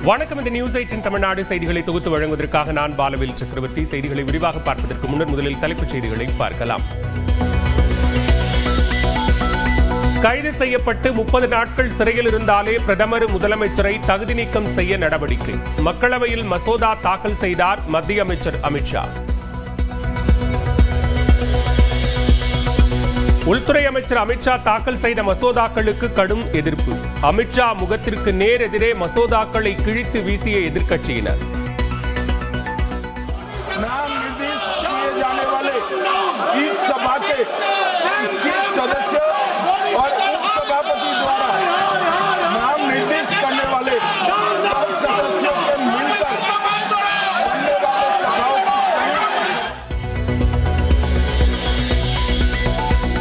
வணக்கம். இந்த நியூஸ் 18 தமிழ்நாடு செய்திகளை தொகுத்து வழங்குவதற்காக நான் பாலவேல் சக்கரவர்த்தி. செய்திகளை விரிவாக பார்ப்பதற்கு முன்னர் முதலில் தலைப்புச் செய்திகளை பார்க்கலாம். கைது செய்யப்பட்டு 30 நாட்கள் சிறையில் இருந்தாலே பிரதமர் முதலமைச்சரை தகுதி நீக்கம் செய்ய நடவடிக்கை. மக்களவையில் மசோதா தாக்கல் செய்தார் மத்திய அமைச்சர் அமித்ஷா. உள்துறை அமைச்சர் அமித்ஷா தாக்கல் செய்த மசோதாக்களுக்கு கடும் எதிர்ப்பு. அமித்ஷா முகத்திற்கு நேர் எதிரே மசோதாக்களை கிழித்து வீசிய எதிர்க்கட்சியினர்.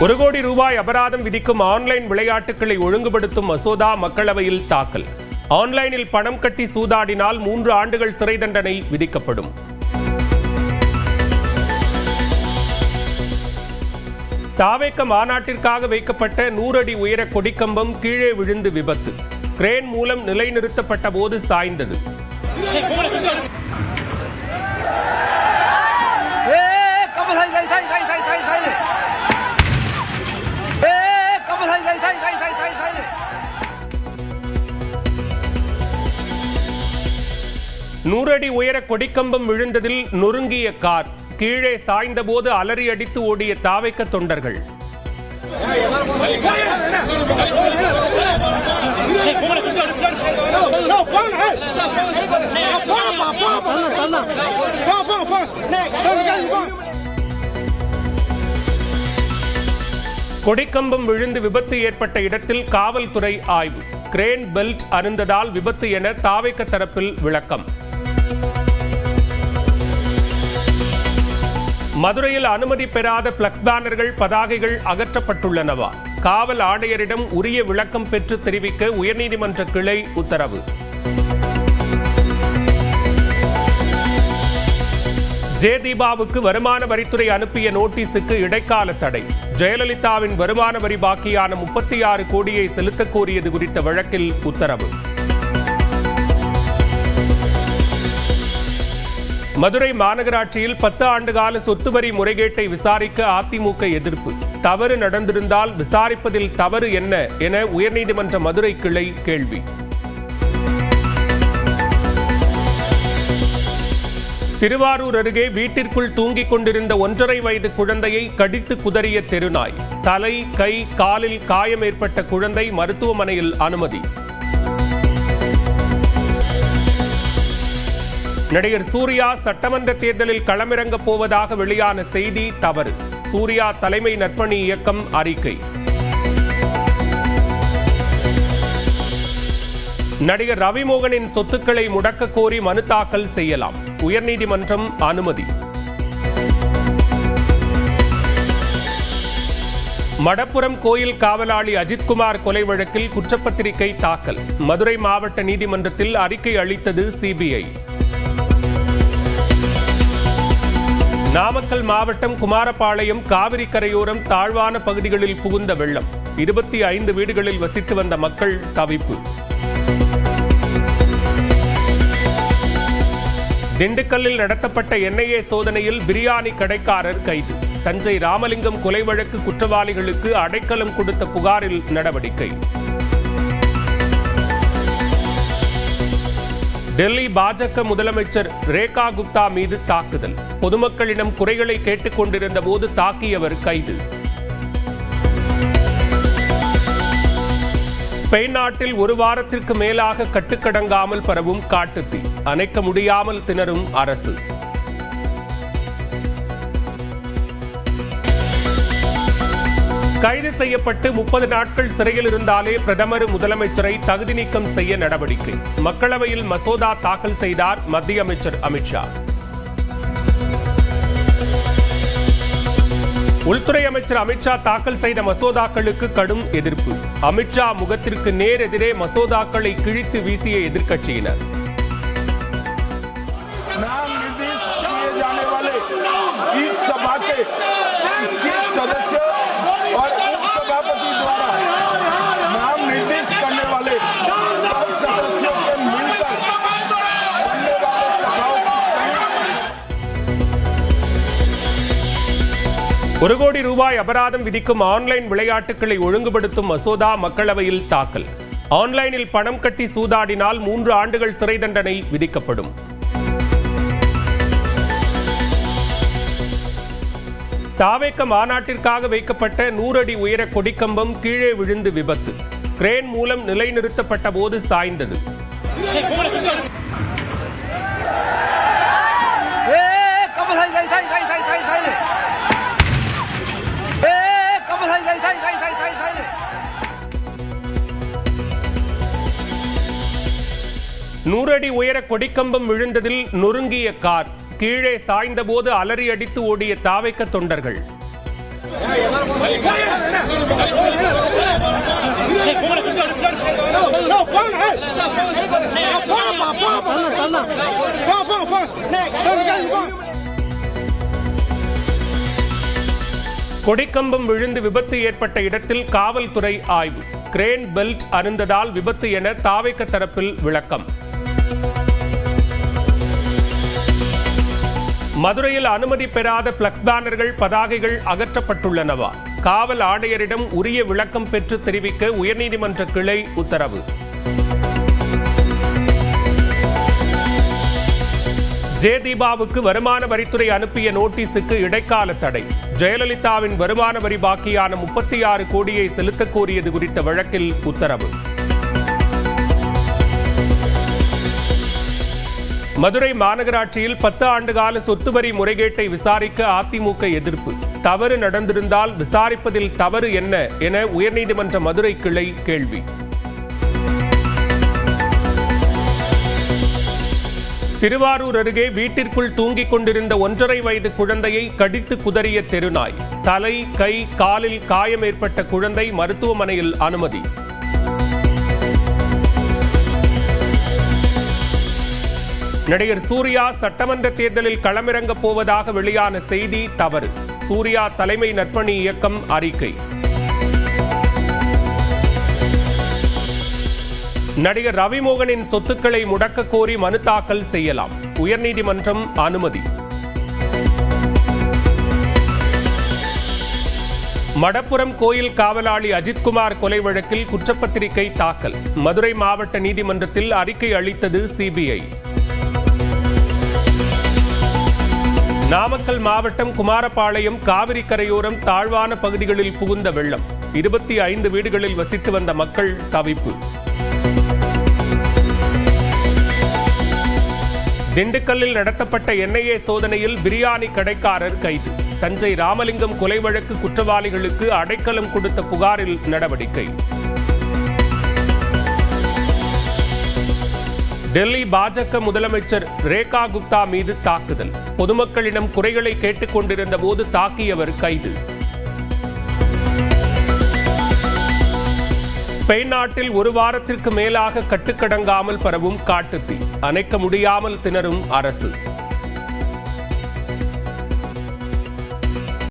₹1 கோடி அபராதம் விதிக்கும் ஆன்லைன் விளையாட்டுகளை ஒழுங்குபடுத்தும் மசோதா மக்களவையில் தாக்கல். ஆன்லைனில் பணம் கட்டி சூதாடினால் 3 ஆண்டுகள் சிறை தண்டனை விதிக்கப்படும். தாவேக மாநாட்டிற்காக வைக்கப்பட்ட 100 அடி உயர கொடிக்கம்பம் கீழே விழுந்து விபத்து. கிரேன் மூலம் நிலைநிறுத்தப்பட்ட போது சாய்ந்தது. நூறு அடி உயர கொடிக்கம்பம் விழுந்ததில் நொறுங்கிய கார். கீழே சாய்ந்த போது அலறி அடித்து ஓடிய தாவேக தொண்டர்கள். கொடிக்கம்பம் விழுந்து விபத்து ஏற்பட்ட இடத்தில் காவல்துறை ஆய்வு. கிரேன் பெல்ட் அருந்ததால் விபத்து என தாவேக தரப்பில் விளக்கம். மதுரையில் அனுமதி பெறாத பிளக்ஸ் பேனர்கள், பதாகைகள் அகற்றப்பட்டுள்ளனவா? காவல் ஆணையரிடம் உரிய விளக்கம் பெற்று தெரிவிக்க உயர்நீதிமன்ற கிளை உத்தரவு. ஜெயதீபாவுக்கு வருமான வரித்துறை அனுப்பிய நோட்டீஸுக்கு இடைக்கால தடை. ஜெயலலிதாவின் வருமான வரி பாக்கியான 36 கோடியை செலுத்தக் கோரியது குறித்த வழக்கில் உத்தரவு. மதுரை மாநகராட்சியில் 10 ஆண்டுகால சொத்து வரி முறைகேட்டை விசாரிக்க அதிமுக எதிர்ப்பு. தவறு நடந்திருந்தால் விசாரிப்பதில் தவறு என்ன என உயர்நீதிமன்ற மதுரை கிளை கேள்வி. திருவாரூர் அருகே வீட்டிற்குள் தூங்கிக் கொண்டிருந்த 1.5 வயது குழந்தையை கடித்து குதறிய தெருநாய். தலை, கை, காலில் காயம் ஏற்பட்ட குழந்தை மருத்துவமனையில் அனுமதி. நடிகர் சூர்யா சட்டமன்ற தேர்தலில் களமிறங்கப் போவதாக வெளியான செய்தி தவறு. சூர்யா தலைமை நற்பணி இயக்கம் அறிக்கை. நடிகர் ரவிமோகனின் சொத்துக்களை முடக்க கோரி மனு தாக்கல் செய்யலாம். உயர்நீதிமன்றம் அனுமதி. மடப்புரம் கோயில் காவலாளி அஜித்குமார் கொலை வழக்கில் குற்றப்பத்திரிகை தாக்கல். மதுரை மாவட்ட நீதிமன்றத்தில் அறிக்கை அளித்தது சிபிஐ. நாமக்கல் மாவட்டம் குமாரபாளையம் காவிரி கரையோரம் தாழ்வான பகுதிகளில் புகுந்த வெள்ளம். 25 வீடுகளில் வசித்து வந்த மக்கள் தவிப்பு. திண்டுக்கல்லில் நடத்தப்பட்ட என்ஐஏ சோதனையில் பிரியாணி கடைக்காரர் கைது. தஞ்சை ராமலிங்கம் கொலை வழக்கு குற்றவாளிகளுக்கு அடைக்கலம் கொடுத்த புகாரில் நடவடிக்கை. டெல்லி பாஜக முதலமைச்சர் ரேகா குப்தா மீது தாக்குதல். பொதுமக்களிடம் குறைகளை கேட்டுக் கொண்டிருந்த போது தாக்கியவர் கைது. ஸ்பெயின் நாட்டில் 1 வாரத்திற்கு மேலாக கட்டுக்கடங்காமல் பரவும் காட்டுத்தீ. அணைக்க முடியாமல் திணறும் அரசு. கைது செய்யப்பட்டு 30 நாட்கள் சிறையில் இருந்தாலே பிரதமர் முதலமைச்சரை தகுதி நீக்கம் செய்ய நடவடிக்கை. மக்களவையில் மசோதா தாக்கல் செய்தார் மத்திய அமைச்சர் அமித்ஷா. உள்துறை அமைச்சர் அமித்ஷா தாக்கல் செய்த மசோதாக்களுக்கு கடும் எதிர்ப்பு. அமித்ஷா முகத்திற்கு நேர் எதிரே மசோதாக்களை கிழித்து வீசிய எதிர்க்கட்சியினர். 1 கோடி ரூபாய் அபராதம் விதிக்கும் ஆன்லைன் விளையாட்டுகளை ஒழுங்குபடுத்தும் மசோதா மக்களவையில் தாக்கல். ஆன்லைனில் பணம் கட்டி சூதாடினால் 3 ஆண்டுகள் சிறை தண்டனை விதிக்கப்படும். தாவேக மாநாட்டிற்காக வைக்கப்பட்ட 100 அடி உயர கொடிக்கம்பம் கீழே விழுந்து விபத்து. கிரேன் மூலம் நிலைநிறுத்தப்பட்ட போது சாய்ந்தது. நூறு அடி உயர கொடிக்கம்பம் விழுந்ததில் நொறுங்கிய கார். கீழே சாய்ந்த போது அலறி அடித்து ஓடிய தாவேக தொண்டர்கள். கொடிக்கம்பம் விழுந்து விபத்து ஏற்பட்ட இடத்தில் காவல்துறை ஆய்வு. கிரேன் பெல்ட் அருந்ததால் விபத்து என தாவேக தரப்பில் விளக்கம். மதுரையில் அனுமதி பெறாத பிளக்ஸ் பேனர்கள், பதாகைகள் அகற்றப்பட்டுள்ளனவா? காவல் ஆணையரிடம் உரிய விளக்கம் பெற்று தெரிவிக்க உயர்நீதிமன்ற கிளை உத்தரவு. ஜெயதீபாவுக்கு வருமான வரித்துறை அனுப்பிய நோட்டீஸுக்கு இடைக்கால தடை. ஜெயலலிதாவின் வருமான வரி பாக்கியான 36 கோடியை செலுத்தக் கோரியது குறித்த வழக்கில் உத்தரவு. மதுரை மாநகராட்சியில் 10 ஆண்டுகால சொத்து வரி முறைகேட்டை விசாரிக்க அதிமுக எதிர்ப்பு. தவறு நடந்திருந்தால் விசாரிப்பதில் தவறு என்ன என உயர்நீதிமன்ற மதுரை கிளை கேள்வி. திருவாரூர் அருகே வீட்டிற்குள் தூங்கிக் கொண்டிருந்த 1.5 வயது குழந்தையை கடித்து குதறிய தெருநாய். தலை, கை, காலில் காயம் ஏற்பட்ட குழந்தை மருத்துவமனையில் அனுமதி. நடிகர் சூர்யா சட்டமன்ற தேர்தலில் களமிறங்கப் போவதாக வெளியான செய்தி தவறு. சூர்யா தலைமை நற்பணி இயக்கம் அறிக்கை. நடிகர் ரவிமோகனின் சொத்துக்களை முடக்க கோரி மனு தாக்கல் செய்யலாம். உயர்நீதிமன்றம் அனுமதி. மடப்புரம் கோயில் காவலாளி அஜித்குமார் கொலை வழக்கில் குற்றப்பத்திரிகை தாக்கல். மதுரை மாவட்ட நீதிமன்றத்தில் அறிக்கை அளித்தது சிபிஐ. நாமக்கல் மாவட்டம் குமாரபாளையம் காவிரி கரையோரம் தாழ்வான பகுதிகளில் புகுந்த வெள்ளம். 25 வீடுகளில் வசித்து வந்த மக்கள் தவிப்பு. திண்டுக்கல்லில் நடத்தப்பட்ட என்ஐஏ சோதனையில் பிரியாணி கடைக்காரர் கைது. தஞ்சை ராமலிங்கம் கொலை வழக்கு குற்றவாளிகளுக்கு அடைக்கலம் கொடுத்த புகாரில் நடவடிக்கை. டெல்லி பாஜக முதலமைச்சர் ரேகா குப்தா மீது தாக்குதல். பொதுமக்களிடம் குறைகளை கேட்டுக் கொண்டிருந்த போது தாக்கியவர் கைது. ஸ்பெயின் நாட்டில் 1 வாரத்திற்கு மேலாக கட்டுக்கடங்காமல் பரவும் காட்டுத்தீ. அணைக்க முடியாமல் திணறும் அரசு.